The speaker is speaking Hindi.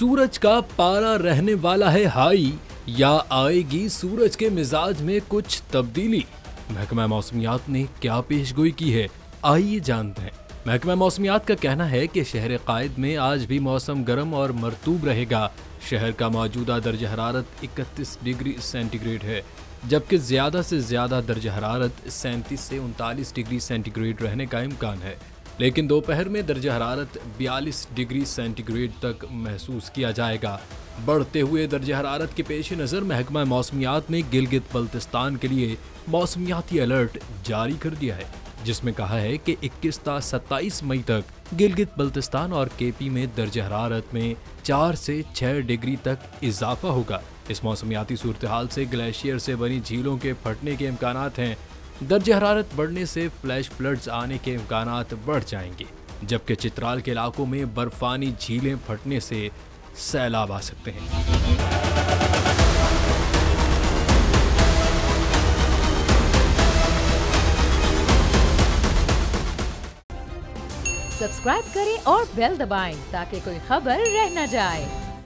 सूरज का पारा रहने वाला है हाई या आएगी सूरज के मिजाज में कुछ तब्दीली। महकमा मौसमियात ने क्या पेशगोई की है, आइए जानते हैं। महकमा मौसमियात का कहना है कि शहर कायद में आज भी मौसम गर्म और मरतूब रहेगा। शहर का मौजूदा दर्जा हरारत 31 डिग्री सेंटीग्रेड है, जबकि ज्यादा से ज्यादा दर्जा हरारत 37 से 39 डिग्री सेंटीग्रेड रहने का इम्कान है। लेकिन दोपहर में दर्जा हरारत 42 डिग्री सेंटीग्रेड तक महसूस किया जाएगा। बढ़ते हुए दर्जा हरारत के पेश नज़र महकमा मौसमियात ने गिलगित बल्तिस्तान के लिए मौसमियाती अलर्ट जारी कर दिया है, जिसमें कहा है कि 21 ता 27 मई तक गिलगित बल्तिस्तान और केपी में दर्जा हरारत में 4 से 6 डिग्री तक इजाफा होगा। इस मौसमियाती सूरत हाल से ग्लेशियर से बनी झीलों के फटने के इम्कानात हैं। दर्जा हरारत बढ़ने से फ्लैश फ्लड्स आने के इम्कानात बढ़ जाएंगे, जबकि चित्राल के इलाकों में बर्फानी झीलें फटने से सैलाब आ सकते हैं। सब्सक्राइब करें और बेल दबाएं ताकि कोई खबर रह न जाए।